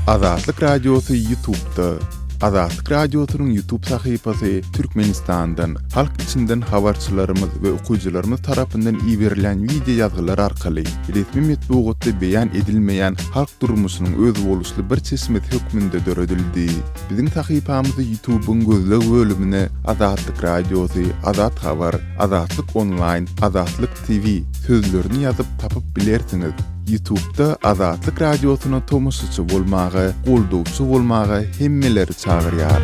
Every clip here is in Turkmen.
Azatlyk Radiosu YouTube'da. Azatlyk Radiosu'nun YouTube sahypasy Türkmenistan'dan, halk içinden habarçylarymyz we okuyjylarymyz tarapyndan ýiberilen video ýazgylar arkaly resmi metbuatda beýan edilmeýän halk durmuşynyň öz boluşly bir çeşmet hökmünde döredildi. Biziň sahypamyzy YouTube'un gözleg bölümine Azatlyk Radiosu, Azat Habar, Azatlyk Online, Azatlyk TV sözlerini ýazyp tapyp bilersiňiz. YouTube'da Azatlyk Radiosu'na tomuşçy bolmagy, goldowçy bolmagy hemmeleri çagyrýar.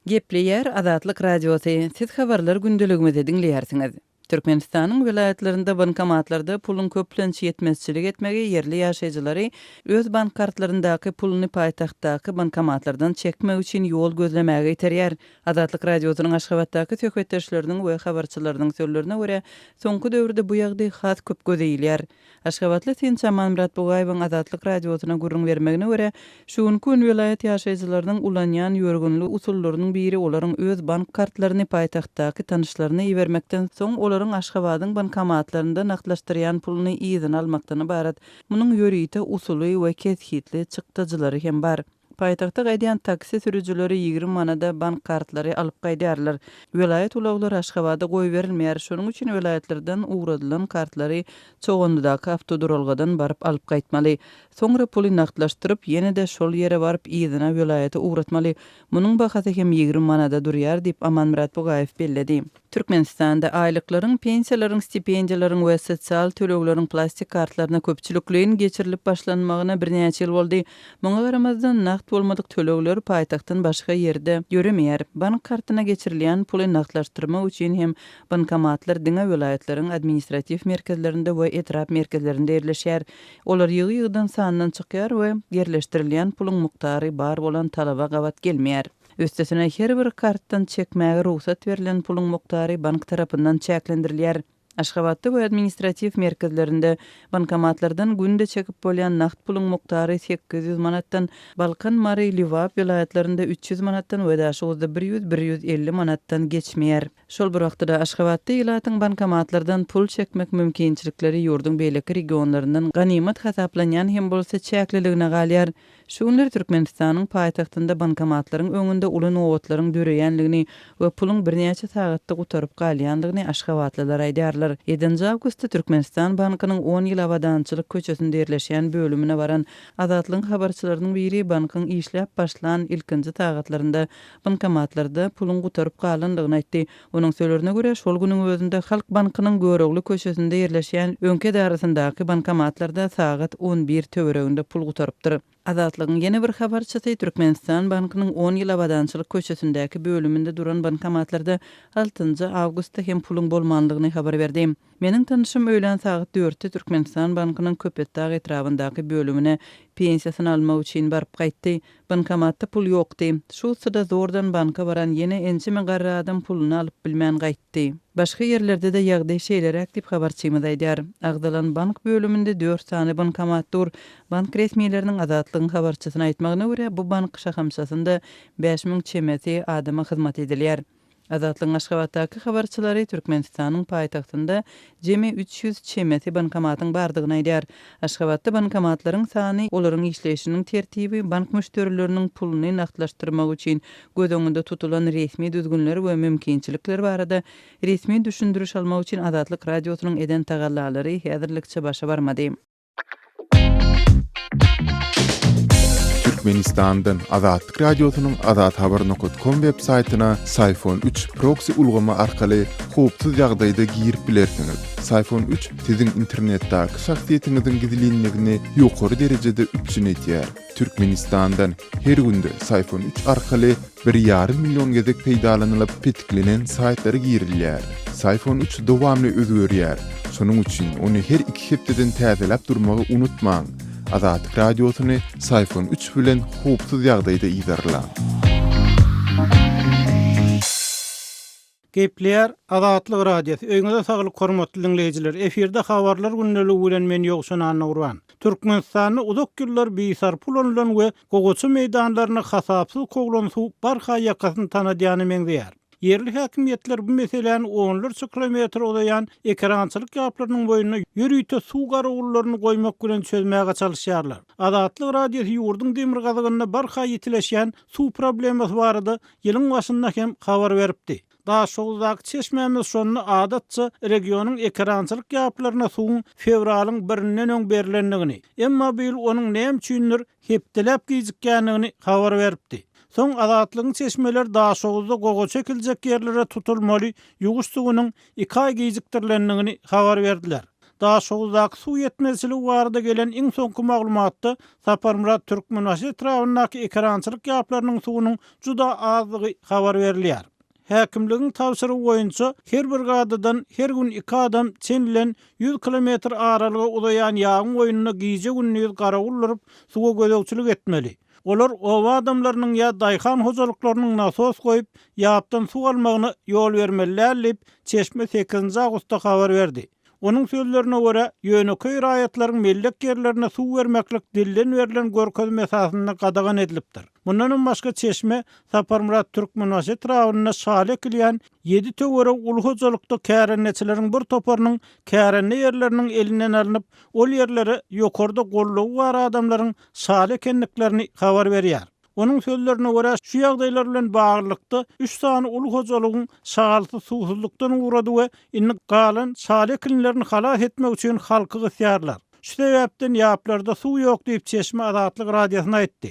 Gepleýär Azatlyk Radiosu. Siz habarlar gündeligimizde dinleýärsiňiz. Türkmenistanyň vilayetlerinde bankomatlarda pulun köplençi yetmezçilik etmegi yerli ýaşaýjylary öz bank kartlaryndaky puluny paýtaxtdaky bankomatlardan çekmek üçin ýol gözlemäge iterýär. Azatlyk Radiosynyň Aşgabatdaky söhbetdeşleriniň we habarçylarynyň sözlerine görä, soňky döwürde bu ýagdaý has köp gözeýilýär. Aşgabatly Tinç Amanmurat Bugaýewiň Azatlyk Radiosyna gurrun bermegine görä, şu gün vilayet ýaşaýjylarynyň ulanýan ýörgünli usullarynyň biri olaryň öz bank kartlaryny paýtaxtdaky tanışlaryna ýermekden soň olaryň Aşgabatyň bankomatlarynda naklaşdyrýan puluny ýyzyn almakdan ibarat. Munyň ýörüýte usuly we kethitli çykdyjylary hem bar. Paýtagtda gaýdýan taksi sürüjüleri 20 manada bank kartlary alyp gaýdýarlar. Vilayet ulaglary Aşgabada goý berilmeýär. Şonuň üçin vilayetlerden ugradylan kartlary çoğunludaky awtoduralgadan baryp alyp gaýtmaly. Soňra puly naklaşdyryp ýene-de şol ýere baryp ýyzyna vilayete ugratmaly. Munyň bahasy hem 20 manada durýar diýip Amanmurat Bugaýew belledi. Türkmenistanda aýlyklaryň, pensiýalaryň, stipendiýalaryň we sosial töleklaryň plastik kartlaryna köpçülikliğin geçirilip başlanmagyna birnäçe ýyl boldy. Muňa garamazdan nakt bolmadyk tölekler paýtagtdan başga ýerde ýöremeýär. Bank kartyna geçirilýän puly naklaşdyrmak üçin hem bankomatlar diňe vilayetleriň administrativ merkezlerinde we etrap merkezlerinde ýerleşýär. Olar ýygy-ýygydan sanyny çykýar we ýerleşdirilýän pulyň muktary bar bolan talaba gabat gelmeýär. Üstesine her bir kartdan çekmäge ruhsat berilen pulun muktary bank tarapyndan çäklendirilýär. Aşgabatda we administrativ merkezlerinde bankomatlardan günde çekip bolýan nakt pulun muktary 800 manatdan, Balkan, Mary, Livap vilayetlerinde 300 manatdan we daşygyzda 100-150 manatdan geçmeýär. Şol bir wagtda Aşgabatda ýylatyň bankomatlardan pul çekmek mümkinçilikleri ýurduň beýleki regionlaryndan ganimet hasaplanýan hem bolsa çäkliligine galýar. Şu günler Türkmenistanyň paýtagtynda bankomatlaryň öňünde uly nowatlaryň döreýänligini we pulun birnäçe sagatda gutaryp galýandygyny Aşgabatlylar aýdýarlar. 7 awgustda Türkmenistan bankynyň 10 ýyl awadançylyk köçesinde ýerleşýän bölümine baran Azatlyk habarçylarynyň biri bankyň işläp başlan ilkinji tagatlarynda bankomatlarda pulun gutaryp galandygyny aýtdy. Onuň sözlerine görä, şol günüň özünde Halk bankynyň Göregli köçesinde ýerleşýän öňke darasyndaky bankomatlarda sagat 11 töwereginde pul gutarypdyr. Azatlygyň ýene bir habarçysy Türkmenistan bankynyň 10 ýyl awadançylyk köçesindäki bölüminde duran bankomatlarda 6 awgustda hem pulun bolmandygyny habar berdi. Meniň tanışym öýlen sagat 4-de Türkmenistan bankynyň Köpetdag etrafyndaky bölümine pensiýasyny almak üçin baryp gaýtdy. Bankomatda pul ýokdy. Şu sırada zordan banka baran ýene ençe meňgarry adam puluny alyp bilmän gaýtdy. Başga ýerlerde de ýagdaý şeýlerek diýip habarçymyz aýdýar. Agdalan bank bölüminde 4 sany bankomat dur. Bank resmiýetleriniň Azatlygyň habarçysyna aýtmagyna görä, bu bank şahamşasynda 5000 çemeti adama hyzmat edilýär. Azatlygyň Aşgabatdaky habarçylary Türkmenistanyň paýtagtynda jemi 300 çemeti bankomatyň bardygyny aýdýar. Aşgabatda bankomatlaryň sany, olaryň işleýişiniň tertibi, bank müşterileriniň puluny naklaşdyrmak üçin göz öňünde tutulan resmi düzgünler we mümkinçilikler barada resmi düşündürüş almak üçin Azatlyk Radiosynyň eden tagallalary häzirlikçe başa barmady. Türkmenistan'dan Azatlyk Radiosynyň azathabar.com web saýtyna Sayfon 3 proxy ulgama arkaly howpsuz ýagdaýda girip bilersiňiz. Sayfon 3 siziň internetdäki şahsiýetiňiziň gizlinligini ýokary derejede üçinetýär. Türkmenistan'dan her günde Sayfon 3 arkaly 1,5 milyon gezek peýdalanylyp petiklenen saýtlary girilýär. Sayfon 3 dowamly özgörýär. Şonuň üçin ony her 2 hepdeden täzeläp durmagy unutmaň. Azatlyk Radiosyny Sayfon 3 bilen howpsuz ýagdaýda ýyzarlar. Gepleýär Azatlyk Radiosu. Öňüňizde saglyk hormatly dinleýijiler. Eferde habarlar günneligi bilen men ýogşan Anna Urban. Türkmenistanyň uzak ýyllar beýsar pulanylan we gogoçy meýdanlaryny hasapsyz koglanyşy barha ýakasyny tanadýany meňzeýär. Yerli häkimiýetler bu meseleni onlarca kilometr uzayan ekrançylyk ýaplarynyň boýuna ýürüýte suw garagullaryny goýmak bilen çözmäge çalışýarlar. Azatlyk radiosu ýurdun demir gazygyna barha ýetileşýän suw problemasy barada ýylyň başynda hem habar beripdi. Daha şoğuzak çeşmemiz sonunu adatça regionun ekrançılık ýaplaryna suwun fevralyň 1-inden öň berilendigini, emma bu ýyl onuň näme üçindir hepdelep gijikkenligini habar beripdi. Soň azatlygyň çeşmeler daha şoğuzda gogo çekiljek ýerlere tutulmaly, ýuguş suwunyň 2 ay gijikdirilendigini habar berdiler. Daha şoğuzak suw ýetmezçiligi barada gelen iň soňky maglumatda Saparmurat Türkmenbaşy etrafyndaky ekrançylyk ýaplarynyň suwunyň juda azlygy habar berilýär. Häkimligiň tawsiry boýunça her bir gadadan her gün 2 adam çenlen 100 kilometr aralyga uzayan ýağın boýuna giýje günniz garagullaryp suwa gözegçilik etmeli. Olar owa adamlarynyň ýa daýhan hojalyklarynyň nasos goýup ýapdan suw almagyna ýol bermeliler diýip Çeşme 8 awgustda habar berdi. Onun sözlerine göre ýöneköy raýatlaryň mellek yerlerine suw bermeklik dilden berilen görkezim esasyna gadagan edilipdir. Bundan başga Çeşme, Saparmurat Türkmenbaşy etrawyna şale kilýän 7 töwere ulu hojalykda kärenneçileriň bir toparynyň kärenne yerleriniň elinden alınıp, ol yerlere ýokarda gollugy bar adamlaryň şale ekenliklerini habar berýär. Onun sözlerine göre şu ýagdaýlar bilen baglykda 3 sany ulu hojalygyň şagalty suwsuzlukdan uğrady we inni galan şale ekinlerini halas etmek üçin halky gysýarlar. Şu sebäpden ýaplarda suw ýok diýip Çeşme Azatlyk radiosyna aýtdy.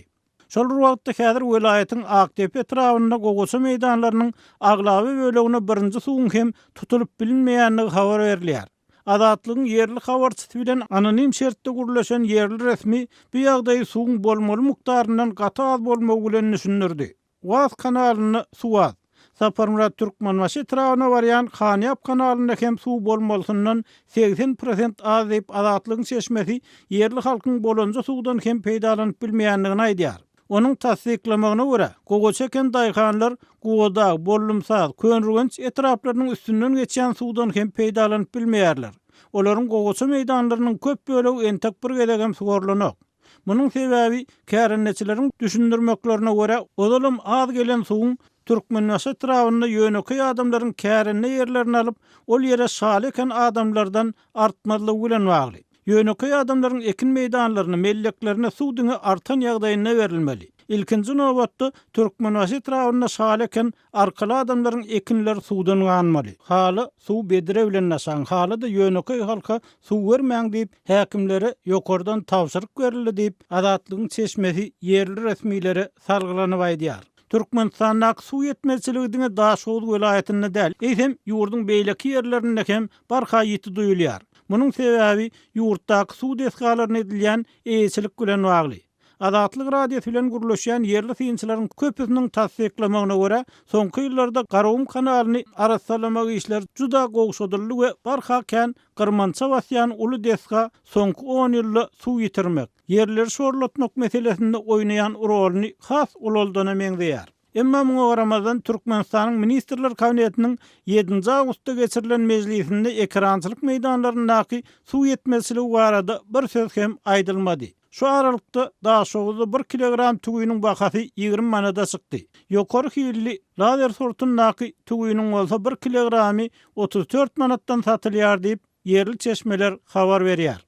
Şol wagtda häzir welaýatyň Aktepe etrafynda gogoça meýdanlarynyň aglaby bölegine birinji suwun hem tutulup bilinmeýändigi habar berilýär. Azatlygyň yerli habarçysy bilen anonim şertde gurulýan yerli resmi bu ýagdaýy suwun bolmaly mukdaryndan gaty az bolmagy bilen düşündirdi. Waz kanalyny suwaz. Saparmurat Türkmenbaşy etrawyna barýan Hanyap kanalynda hem suw bolmalysyndan 80% az diýip Azatlygyň Çeşmesi yerli halkyň bolonja suwdan hem peýdalanyp bilmeýändigini aýdýar. Onun tasdiklamagyna görä, gogoça eken daýhanlar goda, bollumsaz, könrügenç etraplarynyň üstünden geçýän suwdan hem peýdalanyp bilmeýärler. Olaryň gogoça meýdanlarynyň köp bölegi entek bir gedegem sugorlanok. Munyň sebäbi kärenneçileriň düşündirmeklerine görä, odalam az gelen suwun Türkmenbaşy etrafynda ýöneköy adamlaryň kärenne ýerlerini alyp, ol ýere şale eken adamlardan artmalylygy bilen bagly. Ýöneköy adamlaryň ekin meýdanlaryny, melleklerine suw diňi artan ýagdaýyna berilmeli. İlkinji nowatda Türkmenbaşy etrafynda şale eken arkaly adamlaryň ekinleri suwdan ganmaly. Haly suw bedire bilen naşan, haly da ýöneköy halka suw bermäň diýip häkimlere ýokardan tawsiryk berildi diýip Azatlygyň Çeşmesi yerli resmiýleri salgylanyp aýdýar. Türkmenistan'da suw ýetmezçiligine Daşoğuz welaýatyna däl, eýsem ýurdun beýleki ýerlerinde hem barha ýeti duýulýar. Munyň sebäbi ýurtdaky suw desgalaryna edilýän eýçilik bilen bagly. Azatlyk radiosu bilen gurulýan yerli synçylaryň köpüsiniň tasdiklamagyna görä, soňky ýyllarda Garawum kanalyny aratsalamak işler juda gowşadyldy we barha kän gyrmança basýan uly desga soňky 10 ýylda suw ýitirmek, yerleri şorlatmak meselesinde oýnaýan roluny has uloldana meňzeýär. Emma muňa garamazdan Türkmenistanyň Ministrler Kabinetiniň 7 awgustda geçirilen mejlisinde ekrançylyk meýdanlaryndaky suw ýetmezçiligi barada bir söz hem aýdylmady. Şu aralykda Daşoğuzda 1 kilogram tügüýüniň bahasy 20 manada çykdy. Ýokary hilli lazer sortundaky tügüýüniň bolsa 1 kilogramy 34 manatdan satylýar diýip yerli çeşmeler habar berýär.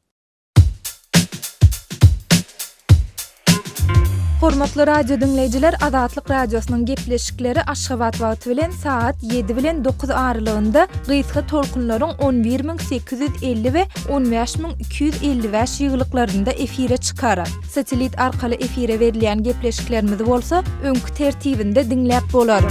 Hormatly radio dinleyijiler, Azatlyk radiosynyň gepleşikleri Aşgabat wagty bilen saat 7 bilen 9 aralygynda gysga tolkunlaryň 11850 we 15255 ýyglyklarynda efire çykarar. Satelit arkaly efire berilýän gepleşiklerimiz bolsa, öňkü tertibinde dinläp bolar.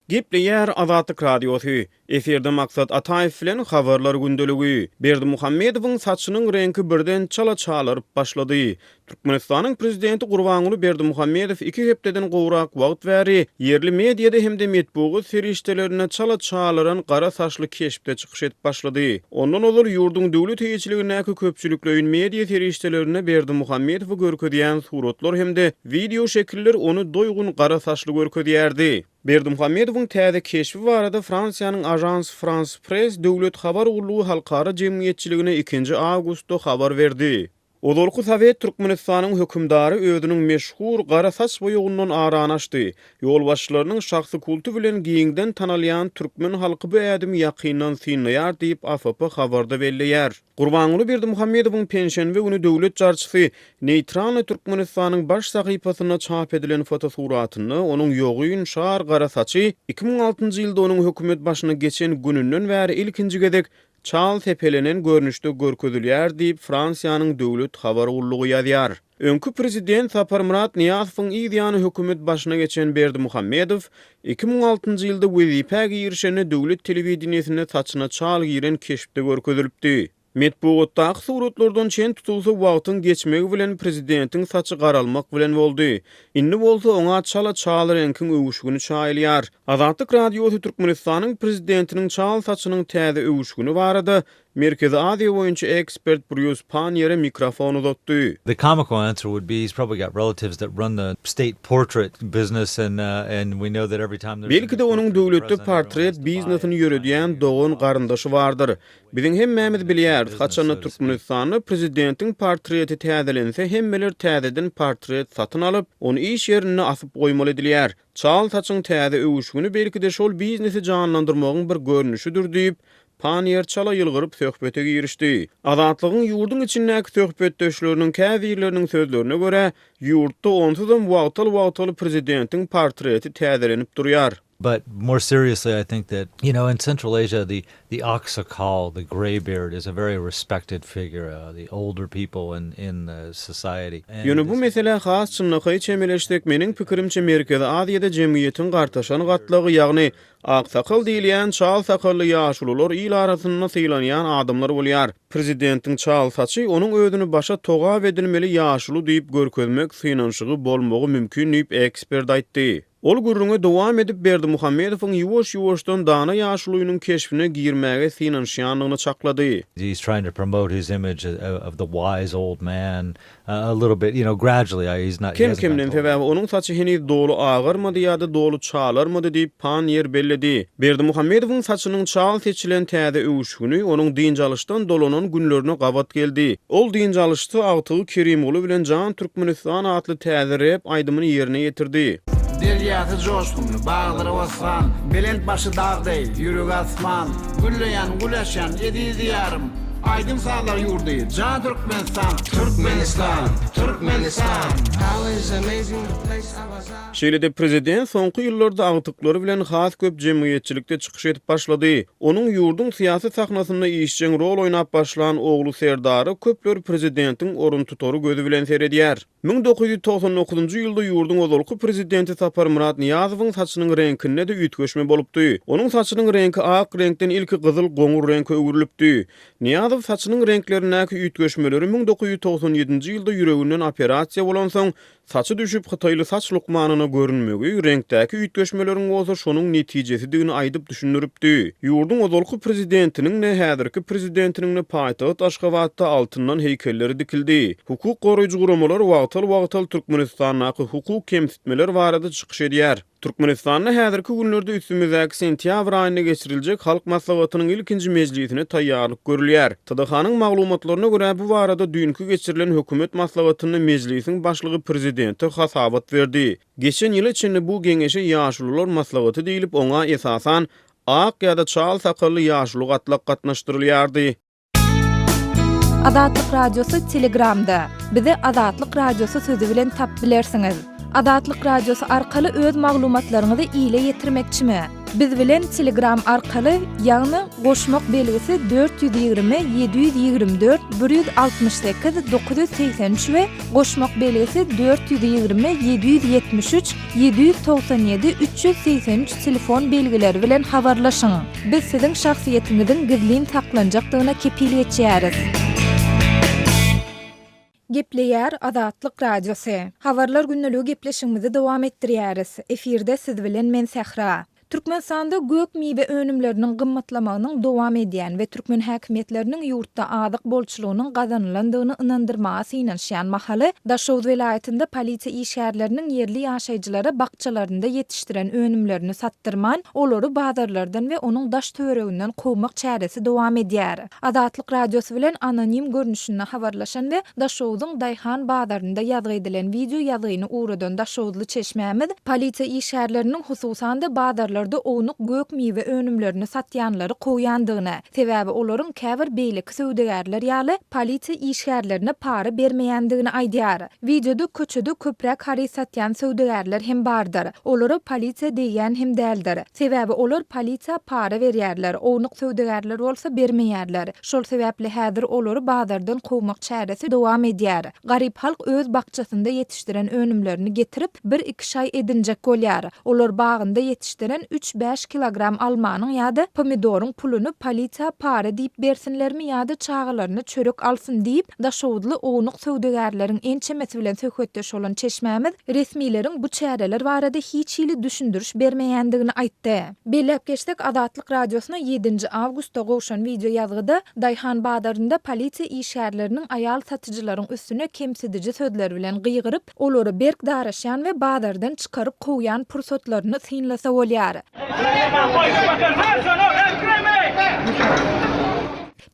Gepleýär Azatlyk radiosu. Eferde maksat Ataýew bilen habarlar gündeligi. Berdimuhammedowyň saçynyň rengi birden çala çalaryp başlady. Türkmenistanyň prezidenti Gurbanuly Berdimuhammedow 2 hepdeden gowrak wagt bäri yerli mediada hemde metbugy serişdelerine çala çalaran gara saçly keşipde çykyş etip başlady. Ondan olar ýurdun döwlet heýetçiligindäki köpçüliklerin media serişdelerine Berdimuhammedow görkezýän suratlar hemde video şekiller onu doýgun gara saçly görkezýärdi. Berdimuhammedowyň täze keşifi barada Fransiýanyň Agence France Presse döwlet habar ulugy halkara jemgyýetçiligine 2 awgustda habar berdi. Odolku Sovet Türkmenistanyň hökümdary özüniň meşhur gara saç boýugundan aranaşdy. Ýolbaşçylarynyň şahsy kultu bilen giňden tanalýan türkmen halky bu ädim ýakyndan synlaýar diýip AFP habarda belleýär. Gurbanguly Berdimuhammedowyň penşenwe güni döwlet jarçysy Neytral Türkmenistanyň baş sahypasyna çap edilen fotosuratyny onuň ýoguýyn şar gara saçy 2006-njy ýylda onuň hökümet başyna geçen gününden bäri ilkinji gezek çal tepelenen görnüşde görkezilýär diýip Fransiýanyň döwlet habar gullugy ýazýar. Öňkü prezident Saparmurat Niýazowyň ýygyny hökümet başyna geçen Berdimuhammedow 2006-njy ýylda wezipä girişini döwlet telewizionyasynda saçyna çal giren keşipde görkezilipdi. Metbuatdaky suratlardan çen tutulsa wagtyň geçmegi bilen prezidentiň saçy garalmak bilen boldy. Indi bolsa oňa çala çal renkiň öwüşgüni çaýlýar. Azatlyk Radiosu Türkmenistanyň prezidentiniň çal saçynyň täze öwüşgüni barada Merkezi Aziýa boýunça ekspert Bruce Panier'e mikrofon uzatdy. The comical answer would be he's probably got relatives that run the state portrait business and we know that every time there's belki de onuň döwletde portret biznesini ýöredýän dogan garyndaşy bardyr. Biziň hemmemiz bilýär, haçan Türkmenistanyň prezidentiň portreti täzelense hemmeler täzeden portret satyn alyp, onu iş ýerine asyp goýmaly edilýär. Çal saçyň täze öwüşgüni belki de şol biznesi canlandyrmagyň bir görnüşidir diýip Panier çala ýylgyryp söhbete girişdi. Azatlygyň ýurduň içindäki söhbetdeşleriniň käbirleriniň sözlerine görä, ýurtda onsuzam wagtal prezidentiň portreti täzelenip durýar. But more seriously, I think that, in Central Asia, the Aksakal, the graybeard, is a very respected figure, the older people in society. Ýöne bu mesele has çynlygy çemeleşdik. Meniň pikirimçe Merkezi Aziýada jemgyýetiň gartaşan gatlygy, ýagny aksakal diýilýän çal sakally ýaşulylar ýyl arasynda sylanýan adamlar bolýar. Prezidentiň çal saçy onuň özüni başa togap edilmeli ýaşuly diýip görkezmek synanşygy bolmagy mümkin diýip ekspert aýtdy. Ol gurruna dowam edip Berdimuhammedowyň ýuwaş-ýuwaşdan dana ýaşulynyň keşfine girmäge synanşýanlygyny çaklady. He's trying to promote his image of the wise old man a little bit, gradually. He's not. Kimden sebäbi onuň saçy heni dolu ağarmady ýa-da dolu çalarmady diýip Panier belledi. Berdimuhammedowyň saçynyň çal seçilen täze öwüşgüni onuň diňjalyşdan dolanan günlerine gabat geldi. Ol diňjalyşdy Agtygy Kerimoğlu bilen Jan Türkmenistan atly täze rep aýdymyny ýerine ýetirdi. Deryatı coşkun, bağları vaslan, belent başı dağday, yürük asman, gülleyen, güleşen, yedi diyarım, aydın sağlar yurdu, Can Türkmenistan, Türkmenistan, Türkmenistan. Şeýlede prezident soňky ýyllarda agtyklary bilen has köp jemgyýetçilikde çykyş edip başlady. Onuň ýurduň syýasy sahnasynda işçiň rol oýnap başlan ogly Serdary köpler prezidentiň orun tutary gözü bilen seredýär. 1999-njy ýylda ýurduň ozalky prezidenti Saparmurat Niýazowyň saçynyň renkinde de ütgeşme bolupdy. Onuň saçynyň renki ak renkden ilki gyzyl goňur renke öwürilipdi. Niýazow saçynyň renklerindäki ütgeşmeleri 1997-nji ýylda ýüreginden operasiýa bolan soň saçy düşüp Hytaýly saç lukmanyna görünmegi renkdäki ütgeşmeleriň bolsa şonuň netijesidini aýdyp düşünüripdi. Ýurduň ozalky prezidentiniň ne häzirki prezidentiniň ne paýtagat Aşgabatda altyndan heykelleri dikildi. Hukuk goraýjy guramalar wagtal Türkmenistanyň hukuk kemsitmeler barada çykyş edýär. Türkmenistanyň häzirki günlerde üstümüzdäki sentýabr aýynda geçiriljek halk maslahatynyň ilkinji mejlisine taýýarlyk görülýär. TDH-nyň maglumatlaryna görä bu barada dünkü geçirilen hökümet maslahatyny mejlisiň başlygy prezidenti hasabat berdi. Geçen ýyl içinde bu geňeşe ýaşulylar maslahaty diýilip oňa esasan ak ýa-da çal sakally ýaşuly gatlak gatnaşdyrylýardy. Azatlyk Radiosu Telegramda. Bizi Azatlyk Radiosu sözü bilen tap bilersiňiz. Azatlyk Radiosu arkaly öz maglumatlaryňyzy ýyla ýetirmekçimi? Biz bilen Telegram arkaly ýagny goşmak belgisi 420 724 168 983 we goşmak belgisi 420 773 797 383 telefon belgileri bilen habarlaşyň. Biz siziň şahsiýetiňiziň gizlin saklanjakdygyna kepiliyet edýäris. Gepleýär Azatlyk Radiosu. Habarlar günneligi gepleşigimizi dowam etdirýäris. Efirde siz bilen men Sähra. Türkmenistanda gök mibe önümlerinin gymmatlamagynyň dowam edýän we türkmen häkimetleriniň ýurtda adyk bolçulugynyň gazanylandygyny ynandyrmaga synanşýan mahaly Daşowut welaýatynda polisiýa işgärleriniň yerli ýaşaýjylara bakçalarynda yetişdiren önümlerini sattyrman, olary bazarlardan we onuň daş töreginden kowmak çäresi dowam edýär. Adatlyk radiosu bilen anonim görnüşinde habarlaşan we Daşowutyň Daýhan bazarynda ýazgy edilen video ýazyny uğradan Daşowutly çeşmämiz polisiýa işgärleriniň hususanda bazarlarda onuq gök miwe önümlerini satýanlary goýandygyna, sebäbi olaryň käbir beýleki söwdegärler ýaly polisiýa işgärlerine para bermeýändigini aýdýar. Videoda köçede köprek hary satýan söwdegärler hem bardyr. Olary polisiýa diýen hem däldir. Sebäbi olar polisiýa para berýärler, onuq söwdegärler bolsa bermeýärler. Şol sebäpli häzir olary bazardan gowmak çäresi dowam edýär. Garyp halk öz bakçasynda yetişdiren önümlerini getirip 1-2 şay edinjek bolýar. Olar bagynda yetişdiren 3-5 kilogram almanyň ýa-da pomidoryň pulunu polisiýa para diýip bersinlermi ýa-da çağalaryny çörek alsyn diýip Daşowutly onuq söwdegärleriň ençemesi bilen söhbetdeş bolan çeşmämiz resmiýetiň bu çäreler barada hiç hili düşündürüş bermeýändigini aýtdy. Belläp geçdik Adatlyk radiosyna 7 awgustda gowşan video ýazgyda Daýhan bazarynda polisiýa işgärleriniň aýal satyjylaryň üstüne kemsidici sözler bilen gıygyryp, olary berk daraşýan we bazardan çykaryp goýan pursatlaryny synlasa bolýar.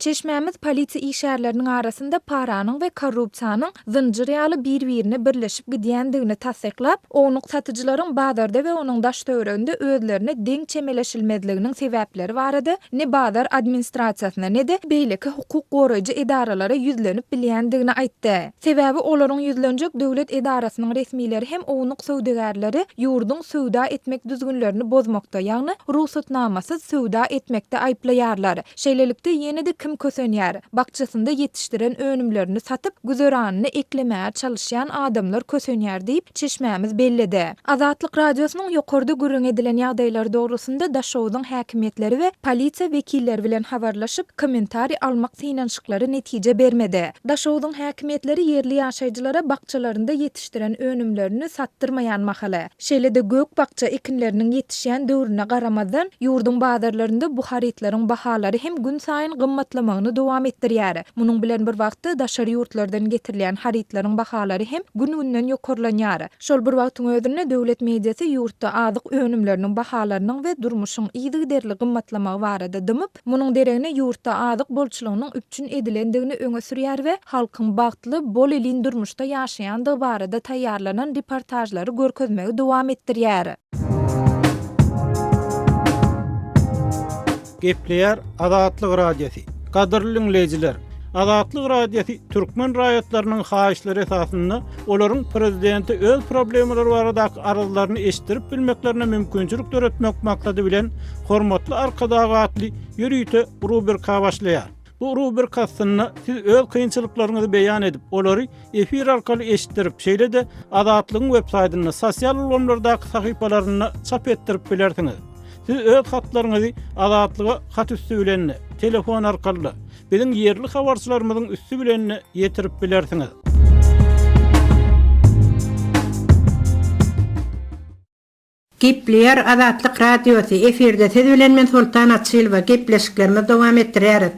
Çeşmämiz polisiýa işgärleriniň arasynda paranyň we korrupsiýanyň zynjyr ýaly bir-birine birleşip gidýändigini tasdiklap, onuq satyjylaryň bazarda we onuň daş töwereginde özlerine deň çemeleşilmezliginiň sebäpleri barada ne bazar administrasiýasyna ne de beýleki hukuk goraýjy edaralara ýüzlenip bilýändigini aýtdy. Sebäbi olaryň ýüzlenjek döwlet edarasynyň resmiýleri hem onuq söwdegärleri ýurdun söwda etmek düzgünlerini bozmakda, ýagny ruhsatnamasyz söwda etmekde aýplaýarlar. Şeýlelikde ýene-de kim kösenýär? Bakçasynda yetişdiren önümlerini satyp güzeranyny eklemäge çalışýan adamlar kösenýär diýip çeşmämiz bellidi. Azatlyk radiosynyň ýokarda gürrüň edilen ýagdaýlar dogrusynda Daşowutyň häkimetleri we polisiýa wekilleri bilen habarlaşyp kommentari almak synanşyklary netije bermedi. Daşowutyň häkimetleri yerli ýaşaýjylara bakçalarynda yetişdiren önümlerini sattyrmaýan mahaly. Şeýle-de gök bakça ekinleriniň yetişýän döwrüne garamazdan ýurdun bazarlarynda bu haritlaryň bahalary hem gün saýyn gymmatlamagyny dowam etdirýär. Munyň bilen bir wagtda daşary ýurtlardan getirilen haritlaryň bahalary hem gün-günden ýokarlanýar. Şol bir wagtyň özünde döwlet mediasy ýurtda adyk önümleriniň bahalarynyň we durmuşyň ýygy derli gymmatlamagy barada dymyp, munyň deregine ýurtda adyk bolçulugynyň üpçün edilendigini öňe sürýär we halkyň bagtly bol elin durmuşda ýaşaýandygy barada taýýarlanan reportajlary görkezmegi dowam etdirýär. Gepleýär Adatlyk radiosu. Gadyrly dinleýijiler, Adatlyk radiosu türkmen raýatlarynyň haýyşlary esasynda olaryň prezidenti öz problemleri baradaky aralylaryny eşitdirip bilmeklerine mümkinçilik töretmek maksady bilen hormatly arkadagatly ýürüýte rubrika başlaýar. Bu rubrikasyny siz öz kynçylyklaryňyzy beýan edip, olary efir arkaly eşitdirip, şeýle-de Adatlygyň websaýtyny, sosial ulanlardaky sahypalaryny çap etdirip bilersiňiz. Siz öz hatlaryňyzy Adatlyga hat üstü bilen, telefon arkaly biziň yerli habarçylarymyzyň üstü bilen ýetirip bilersiňiz. Gepleýär Adatlyk radiosu efirde siz bilen men Sultan Atçylova gepleşiklerimi dowam etdirýäris.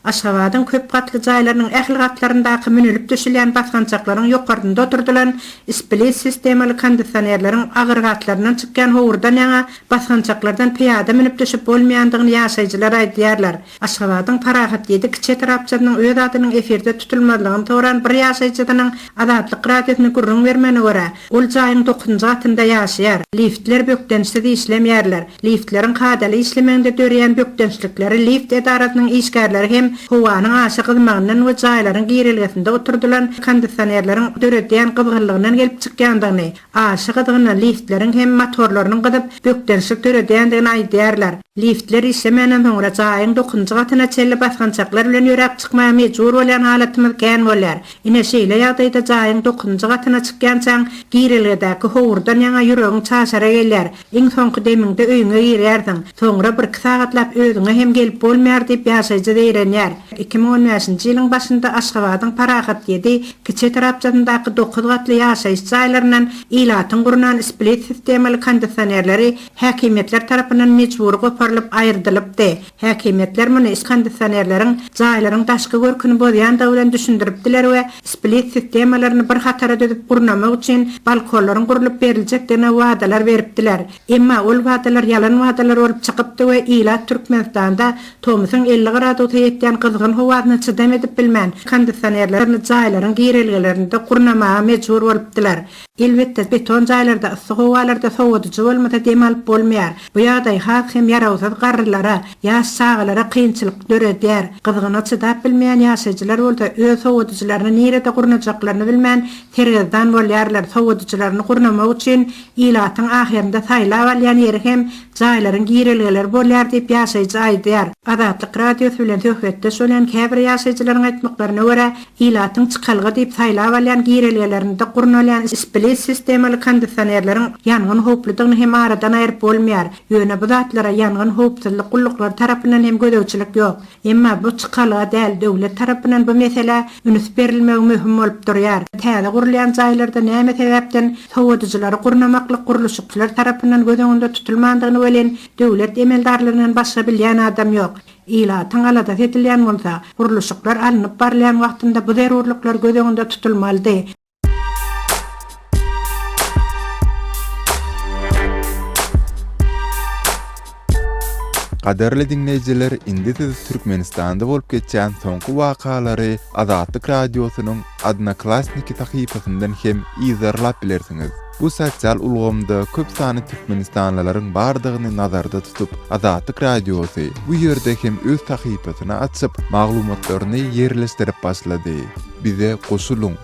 Aşgabatyň köp gatly jaýlarynyň ähli gatlaryndaky münülip düşülýän basgançaklaryň ýokarynda oturdulan isplit sistemaly kondisionerleriň agyr gatlarynyň çykýan howurdan ýa basgançaklardan piýada münüp düşüp bolmaýandygyny ýaşaýjylar aýdýarlar. Aşgabatyň Parahat 7 kiçe tarapçynyň öz adynyň efirde tutulmalygyny toran bir ýaşaýjynyň Adatlyk radiosyna gürrüň bermeni görä. Ol jaýyň 9-njy katynda ýaşaýar. Liftler bökdençde işlemýärler. Liftleriň kadaly işlemeginde dörýän bökdençlikleri lift edarasynyň işgärleri hem howanyň aşy gydmagyndan we jaýlaryň girilgesinde oturdulan kondisionerleriň döredýän gybgyrlygyndan gelip çykýandygyny, aşy gydygyny liftleriň hem motorlarynyň gydyp bökdençlik döredýändigini aýdýarlar. Liftler işlemenden soňra jaýyň 9-njy katyna çelli basgançaklar bilen ýörep çykmagy mejbur bolýan halatymyz kän bolýar. Ine şeýle ýagdaýda jaýyň 9-njy katyna çykýan çaň girilgedäki howurdan ýaňa ýüregiň çaşara gelýär. Iň soňky deminde öýüňe girýärdiň. Soňra bir saгатлap özüňe hem gelip bolmaýar diýip ýaşaýjy ýer. 2015-nji ýylyň başynda Aşgabatyň Paragat ýedi kiçi tarapjatyndaky 9 gatly ýaşaýyş jaýlarynyň ilatyň gurunan split sistemaly kondisionerleri häkimetler tarapyndan mejburi goparylyp aýyrdylypdy. Häkimetler muny kondisionerleriň jaýlaryň daşky görküni bolýan da bilen düşündiripdiler we split sistemalaryny bir hatara dödüp gurnamak üçin balkonlaryň gurulyp beriljekdigine wadalar beripdiler. Emma ol wadalar ýalan wadalar bolup çykypdy we ilat Türkmenistanda Tomysyň 50 gradusa ýetýän kızgyn howasyny çydam edip bilmän kondisionerlerini jaýlaryň gireliglerinde gurnamaga mejbur bolupdylar. Elbetde beton jaýlarda yssyk howalarda sowadyjy bolmasa dem alyp bolmaýar. Bu ýagdaý hem ýarawsat garrylara, ýaş sagalara kynçylyk döredýär. Kızgyna çydap bilmeýän ýaşaýjylar bolsa öz sowadyjylaryny nerede gurnajaklaryny bilmän tergizdan bolýarlar. Sowadyjylaryny gurnamak üçin ilatyň ahirinde saýlap alýan ýeri hem jaýlaryň gireligleri bolýar diýip ýaşaýjy aýdýar. Adatlyk radio bilen söhbetde söýlen käbir ýaşaýjylaryň aýtmaklaryna görä ilatyň çykalgy diýip saýlap alýan gireliglerinde gurnalýan split sistemaly kondisionerleriň ýangyn howpludygyny hem aradan aýryp bolmaýar. Ýöne bu zatlara ýangyn howpsuzlyk gulluklar tarapyndan hem gödöwçilik ýok. Emma bu çykalyga däl döwlet tarapyndan bu mesele ünüs berilmegi möhüm bolup durýar. Täze gurulýan jaýlarda näme sebäpden sowadyjylary gurnamaklyk guruluşçylar tarapyndan göz tutulmandygyny bilen döwlet emeldarlarynyň başga bilýän adam ýok. Ilatyň alada edilýän bolsa, guruluşçylar alınıp barlayan wagtynda bu zerurluklar göz öňünde tutulmaly. Qaderli dinleyijiler, indi siz Türkmenistanda bolup geçen soňky wakalary Azatlyk radiosynyň Odnoklassniki sahypasyndan hem izlerlap bilersiňiz. Bu sosial ulgamda köp sany Türkmenistanlylaryň bardygyny nazarda tutup, Azatlyk radiosy bu ýerde hem öz sahypasyny açyp, maglumatlaryny ýerleşdirip başlady. Bize goşuluň.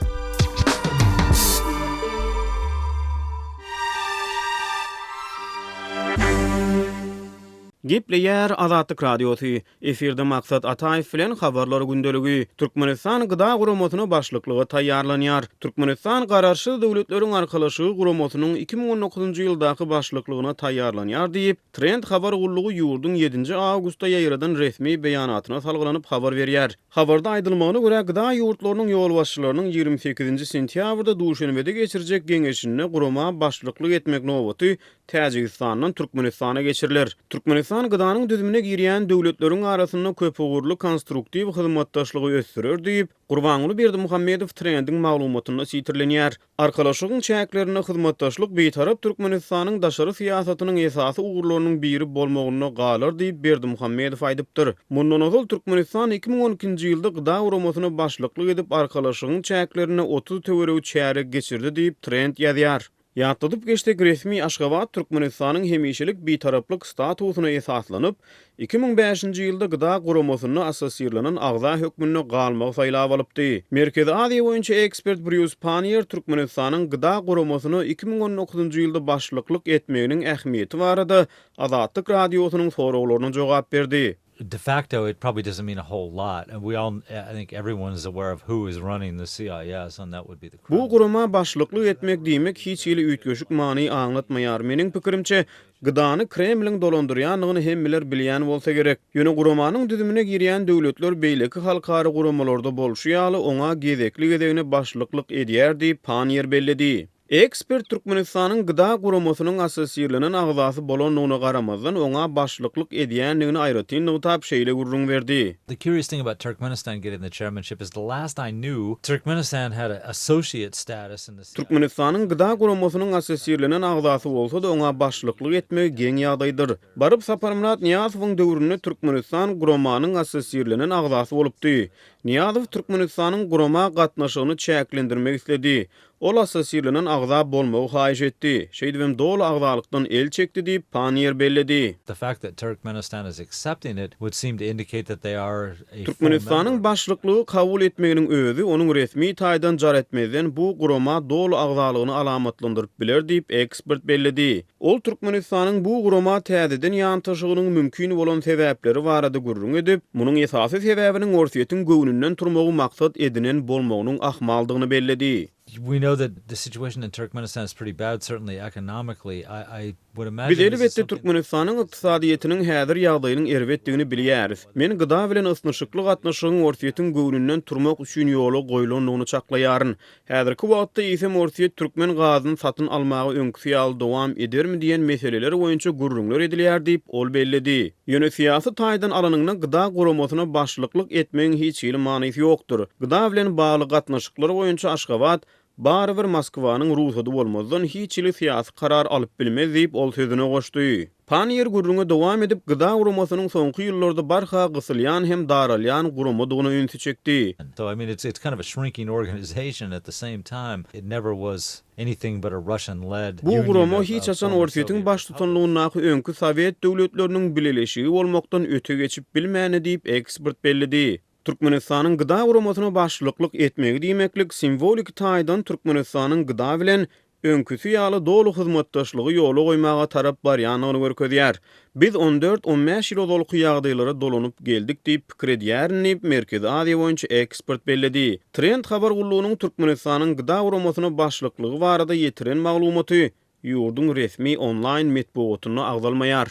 Gepleýär Azatlyk radiosu. Eferde maksat Ataýew bilen habarlar gündeligi. Türkmenistan gyda guramasyny başlyklyga taýýarlanýar. Türkmenistan garaşsyz döwletleriň arkalaşygy guramasynyň 2019-njy ýyldaky başlyklygyna taýýarlanýar diýip Trend habar gullugy ýurduň 7-nji awgustda ýaýradan resmi beýanatyna salgylanyp habar berýär. Habarda aýdylmagyna görä gyda ýurtlarynyň ýol başçylarynyň 28-nji sentýabrda Duşanbede geçirjek geňeşine gurama başlyklyk etmek nowaty Täjikistandan Türkmenistana geçiriler. Türkmenistan gydanyň düzümine girýän döwletleriň arasynda köp ugurly konstruktiw hyzmatdaşlygy ösdürer diýip Gurbanguly Berdimuhammedow Trending maglumatyna sitirlenýär. Arkalaşygyň çäklerine hyzmatdaşlyk beýtarap Türkmenistanyň daşary siýasatynyň esasy ugurlarynyň biri bolmagyna galar diýip Berdimuhammedow aýdypdyr. Mundan ozal Türkmenistan 2012-nji ýylda gyda guramasyna başlyklyk edip arkalaşygyň çäklerine 30 töwereg çärek geçirdi diýip Trend ýazýar. Ýatdyp geçdik resmi Aşgabat Türkmenistanyň hemişelik bitaraplyk statusyna esaslanyp 2005-nji ýylda gyda guramasyny asasirlanan agza hökmüne galmagy saýlap alypdy. Merkezi Aziýa boýunça ekspert Bruce Panier Türkmenistanyň gyda guramasyny 2019-njy ýylda başlyklyk etmeginiň ähmiýeti barada Azatlyk radiosynyň soraglaryna jogap berdi. De facto, it probably doesn't mean a whole lot. And I think everyone is aware of who is running the CIS, and that would be the Kremlin. Bu gurama başlyklyk etmek diýmek hiç ýeli ütgeşik many aňlatmaýar. Meniň pikirimçe, gydany Kremlin dolandyrýanlygyny hemmeler bilýän bolsa gerek. Ýöne guramanyň düzümine girýän döwletler beýleki halkary guramalarda bolşýaly oňa gezekli gedegine başlyklyk edýär diýip Panier belledi. Ekspert Türkmenistanyň gyda guramasynyň asasirlenen agzasy bolanlygyna garamazdan oňa başlyklyk edýänligini aýratyn notap şeýle gurrun berdi. The curious thing about Turkmenistan getting the chairmanship is the last I knew, Turkmenistan had an associate status in the CIS. Türkmenistanyň gyda guramasynyň asasirlenen agzasy bolsa da oňa başlyklyk etmek geň ýagdaýdyr. Baryp Saparmurat Niýazowyň döwründe Türkmenistan guramanyň asasirlenen agzasy bolupdy. Niýazow Türkmenistanyň gurama gatnaşygyny çäklendirmek istedi. Ol asasirlenen agza bolmagy haýyş etdi. Şeýdibem dolu agzalykdan el çekdi diýip Panier belledi. The fact that Turkmenistan is accepting it would seem to indicate that they are a Türkmenistanyň başlyklygy kabul etmeginiň özü onuň resmi taýdan jar etmeden bu gurama dolu agzalygyny alamatlandyryp biler diýip ekspert belledi. Ol Türkmenistanyň bu gurama täzeden ýantaşygynyň mümkin bolan sebäpleri barada gurrun edip, munyň esasy sebäbiniň orsiýetiň göwnünden turmagy maksat edinen bolmagynyň ahmaldygyny belledi. we know that the situation in Turkmenistan is pretty bad, certainly economically. I would imagine Biz this is elbetde something- Türkmenistanyň ykdysadyýetynyň häzir ýagdaýynyň erwetdigini bilýäris. Men gyda bilen ysnyşykly gatnaşygyň orsiýetiň göwnünden turmak üçin ýola goýulandygyny çaklaýaryn. Häzirki wagtda ise orsiýet türkmen gazyny satyn almagy öňkü ýaly dowam edermi diýen meseleler boýunça gurrunlar edilýär diýip ol bellidi. Ýöne syýasy taýdan alanynyň gyda guramasyna başlyklyk etmegiň hiç ýyly manysy ýokdur. Gyda bilen bagly gatnaşyklar boýunça Aşgabat bary bir Moskwanyň ruhsady bolmazdan hiç ýyly syýasy karar alyp bilmez diýip ol sözüne goşdy. Panier gurrunga dowam edip gyda guramasynyň soňky ýyllarda barha gysylýan hem daralýan guramadygyny öňse çekdi. So I mean, it's kind of a shrinking organization at the same time. It never was anything but a Russian-led. Bu union gurama of hiç açan former orsiýetiň Soviet baş tutanlygyna öňkü Sowet döwletleriniň bileleşigi bolmakdan öte geçip bilmäni diýip ekspert bellidi. Türkmenistanyň gyda guramasyna başlyklyk etmegi diýmeklik simbolik taýdan Türkmenistanyň gyda bilen öňküsü ýaly dolu hyzmatdaşlygy ýola goýmaga tarap barýanyny görkezýär. Biz 14-15 ýyl ozalky ýagdaýlara dolanyp geldik diýip pikir edýärni Merkezi Aziýa boýunça ekspert bellidi. Trend habar gullugynyň Türkmenistanyň gyda guramasyna başlyklygy barada ýetiren maglumaty ýurdun resmi online metbuatyna agdalmaýar.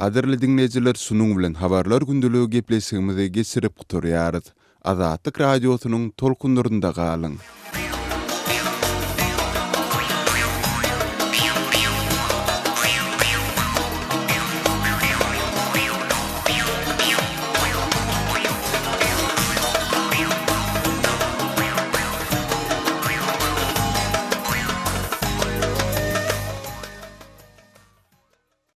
Qadirli dinleyijiler, şunuň bilen habarlar gündeligi gepleşigimizi geçirip guturýarys. Azatlyk radiosynyň tolkunlarynda galyň.